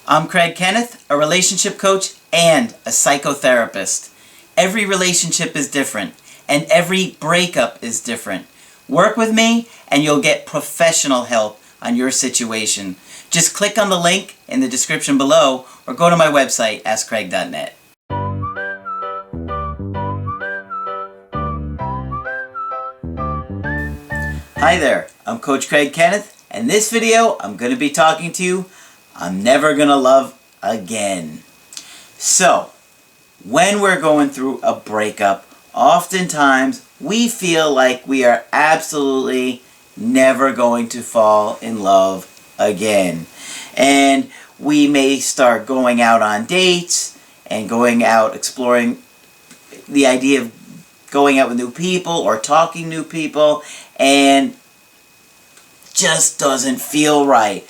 I'm Kenneth, a relationship coach and a psychotherapist. Every relationship is different, and every breakup is different. Work with me, and you'll get professional help on your situation. Just click on the link in the description below, or go to my website, askcraig.net. Hi there, I'm Coach Kenneth, and this video I'm going to be talking to you, I'm never going to love again. So, when we're going through a breakup, oftentimes we feel like we are absolutely never going to fall in love again. And we may start going out on dates and going out exploring the idea of going out with new people or talking new people, and just doesn't feel right.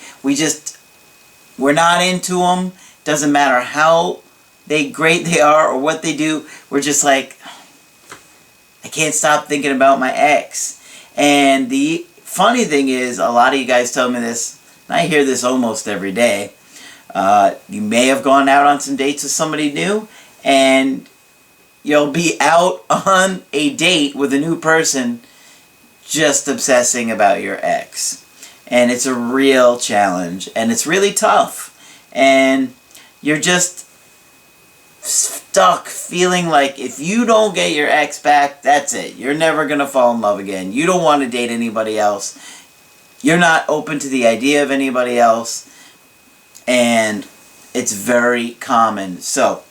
We're not into them. Doesn't matter how great they are or what they do. We're just like, I can't stop thinking about my ex. And the funny thing is, a lot of you guys tell me this, and I hear this almost every day. You may have gone out on some dates with somebody new, and you'll be out on a date with a new person just obsessing about your ex. And it's a real challenge, and it's really tough. And you're just stuck feeling like if you don't get your ex back, that's it. You're never going to fall in love again. You don't want to date anybody else. You're not open to the idea of anybody else. And it's very common. So,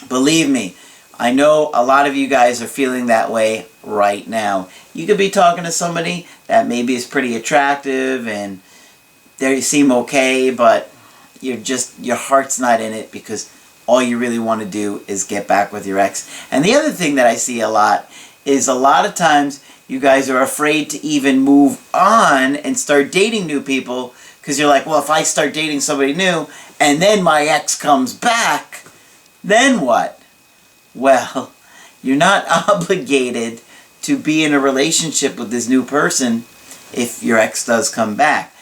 believe me, I know a lot of you guys are feeling that way right now. You could be talking to somebody that maybe is pretty attractive and they seem okay, but your heart's not in it because all you really want to do is get back with your ex. And the other thing that I see a lot is a lot of times you guys are afraid to even move on and start dating new people because you're like, well, if I start dating somebody new and then my ex comes back, then what? Well, you're not obligated to be in a relationship with this new person if your ex does come back.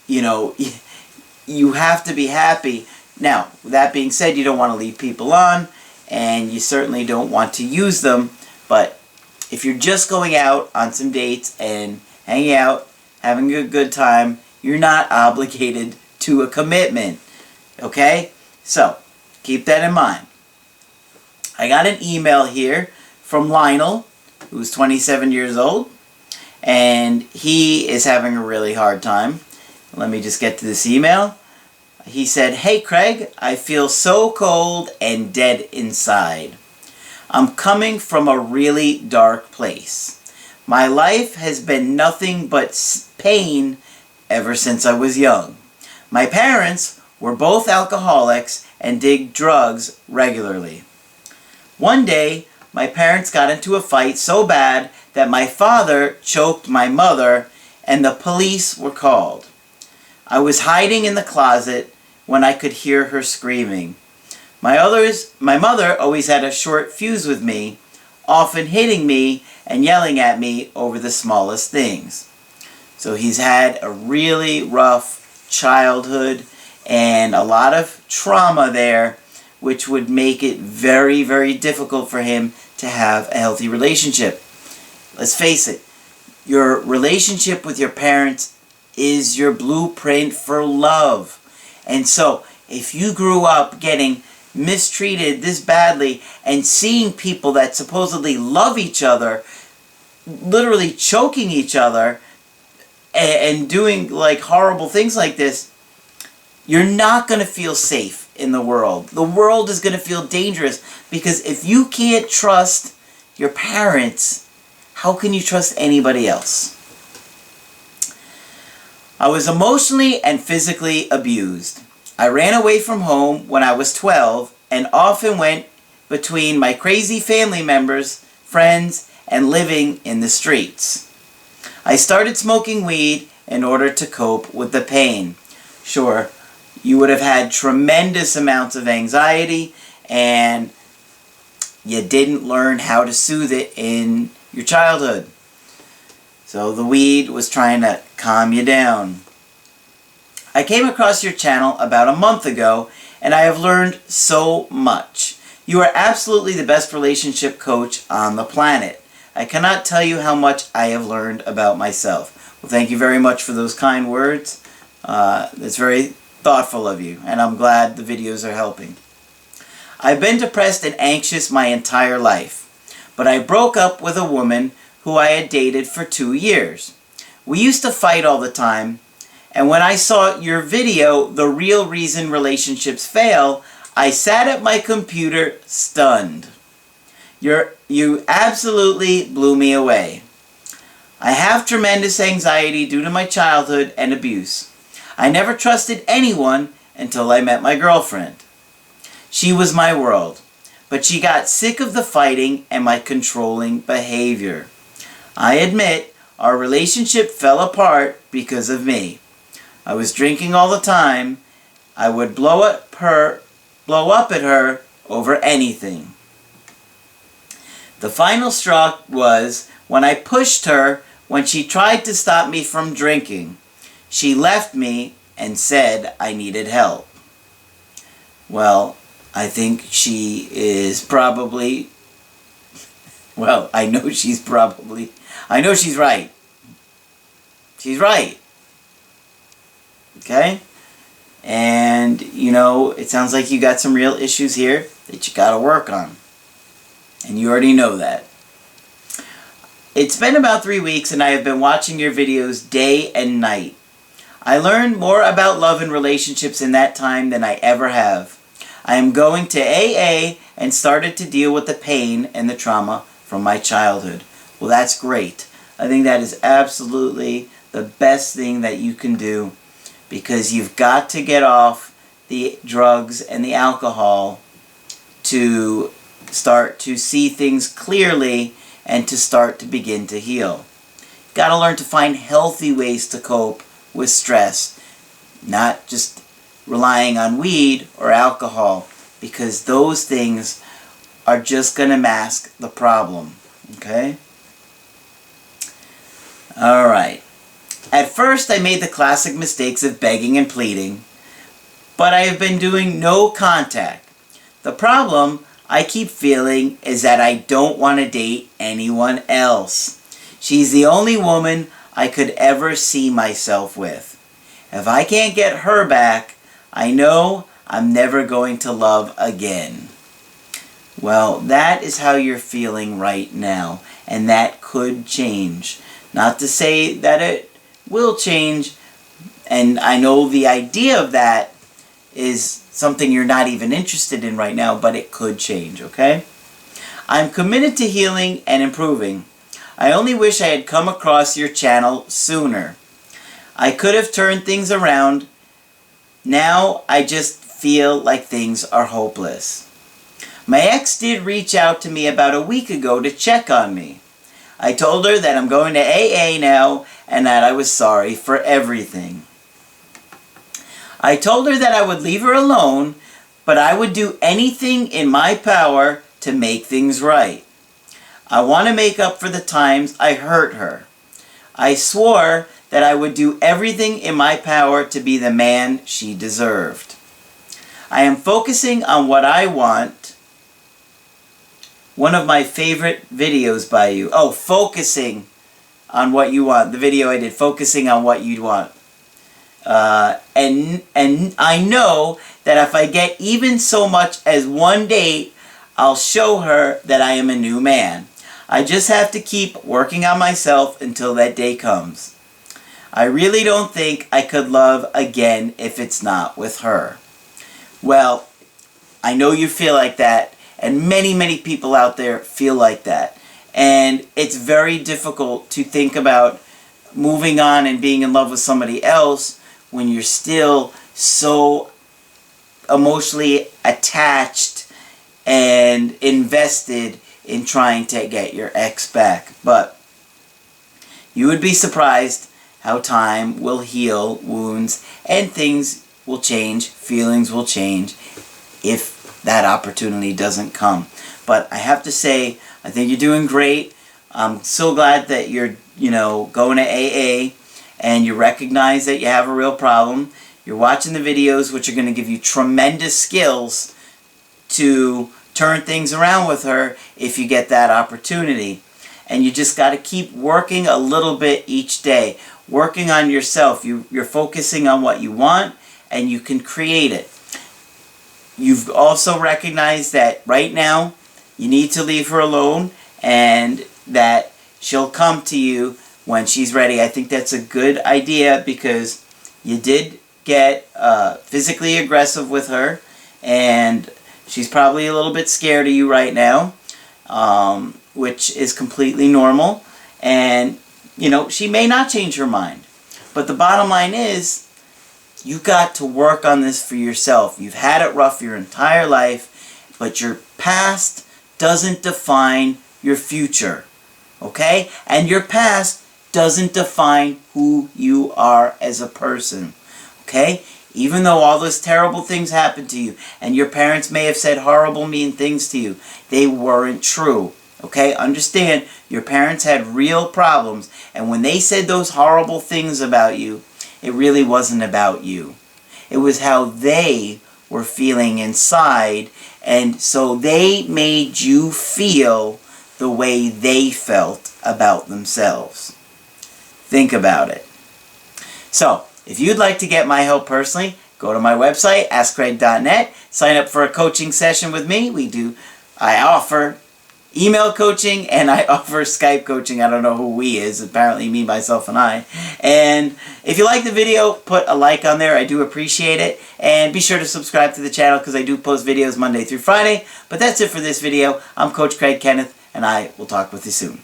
You know, you have to be happy. Now, with that being said, you don't want to leave people on, and you certainly don't want to use them, but if you're just going out on some dates and hanging out, having a good time, you're not obligated to a commitment. Okay? So, keep that in mind. I got an email here from Lionel, who's 27 years old, and he is having a really hard time. Let me just get to this email. He said, "Hey Craig, I feel so cold and dead inside. I'm coming from a really dark place. My life has been nothing but pain ever since I was young. My parents were both alcoholics and did drugs regularly. One day, my parents got into a fight so bad that my father choked my mother and the police were called. I was hiding in the closet when I could hear her screaming. My mother always had a short fuse with me, often hitting me and yelling at me over the smallest things." So he's had a really rough childhood and a lot of trauma there, which would make it very, very difficult for him to have a healthy relationship. Let's face it, your relationship with your parents is your blueprint for love. And so, if you grew up getting mistreated this badly and seeing people that supposedly love each other literally choking each other and doing like horrible things like this, you're not going to feel safe in the world. The world is going to feel dangerous because if you can't trust your parents, how can you trust anybody else? I was emotionally and physically abused. I ran away from home when I was 12 and often went between my crazy family members, friends, and living in the streets. I started smoking weed in order to cope with the pain. Sure, you would have had tremendous amounts of anxiety and you didn't learn how to soothe it in your childhood. So the weed was trying to calm you down. I came across your channel about a month ago, and I have learned so much. You are absolutely the best relationship coach on the planet. I cannot tell you how much I have learned about myself. Well, thank you very much for those kind words. It's very thoughtful of you, and I'm glad the videos are helping. I've been depressed and anxious my entire life, but I broke up with a woman who I had dated for 2 years. We used to fight all the time, and when I saw your video, The Real Reason Relationships Fail, I sat at my computer stunned. You absolutely blew me away. I have tremendous anxiety due to my childhood and abuse. I never trusted anyone until I met my girlfriend. She was my world, but she got sick of the fighting and my controlling behavior. I admit our relationship fell apart because of me. I was drinking all the time. I would blow up at her over anything. The final straw was when I pushed her when she tried to stop me from drinking. She left me and said I needed help. Well, I think she is probably, well, I know she's right. She's right. Okay? And, you know, it sounds like you got some real issues here that you got to work on. And you already know that. It's been about 3 weeks and I have been watching your videos day and night. I learned more about love and relationships in that time than I ever have. I am going to AA and started to deal with the pain and the trauma from my childhood. Well, that's great. I think that is absolutely the best thing that you can do, because you've got to get off the drugs and the alcohol to start to see things clearly and to start to begin to heal. You've got to learn to find healthy ways to cope with stress, not just relying on weed or alcohol, because those things are just going to mask the problem. Okay? Alright. At first I made the classic mistakes of begging and pleading, but I have been doing no contact. The problem I keep feeling is that I don't want to date anyone else. She's the only woman I could ever see myself with. If I can't get her back, I know I'm never going to love again. Well, that is how you're feeling right now, and that could change. Not to say that it will change, and I know the idea of that is something you're not even interested in right now, but it could change, okay? I'm committed to healing and improving. I only wish I had come across your channel sooner. I could have turned things around. Now I just feel like things are hopeless. My ex did reach out to me about a week ago to check on me. I told her that I'm going to AA now and that I was sorry for everything. I told her that I would leave her alone, but I would do anything in my power to make things right. I want to make up for the times I hurt her. I swore that I would do everything in my power to be the man she deserved. I am focusing on what I want. One of my favorite videos by you. Oh, focusing on what you want. The video I did, focusing on what you'd want. And I know that if I get even so much as one date, I'll show her that I am a new man. I just have to keep working on myself until that day comes. I really don't think I could love again if it's not with her. Well, I know you feel like that, and many, many people out there feel like that. And it's very difficult to think about moving on and being in love with somebody else when you're still so emotionally attached and invested in trying to get your ex back. But you would be surprised how time will heal wounds and things will change, feelings will change if that opportunity doesn't come. But I have to say, I think you're doing great. I'm so glad that you're, going to AA and you recognize that you have a real problem. You're watching the videos, which are going to give you tremendous skills to turn things around with her if you get that opportunity. And you just got to keep working a little bit each day. Working on yourself. You're focusing on what you want, and you can create it. You've also recognized that right now you need to leave her alone, and that she'll come to you when she's ready. I think that's a good idea, because you did get physically aggressive with her, and she's probably a little bit scared of you right now, which is completely normal. And, you know, she may not change her mind. But the bottom line is, you got to work on this for yourself. You've had it rough your entire life, but your past doesn't define your future. Okay? And your past doesn't define who you are as a person. Okay? Even though all those terrible things happened to you, and your parents may have said horrible, mean things to you, they weren't true. Okay? Understand, your parents had real problems, and when they said those horrible things about you, it really wasn't about you. It was how they were feeling inside, and so they made you feel the way they felt about themselves. Think about it. So, if you'd like to get my help personally, go to my website, askcraig.net, sign up for a coaching session with me. I offer email coaching, and I offer Skype coaching. I don't know who we is. Apparently me, myself, and I. And if you like the video, put a like on there. I do appreciate it. And be sure to subscribe to the channel, because I do post videos Monday through Friday. But that's it for this video. I'm Coach Craig Kenneth, and I will talk with you soon.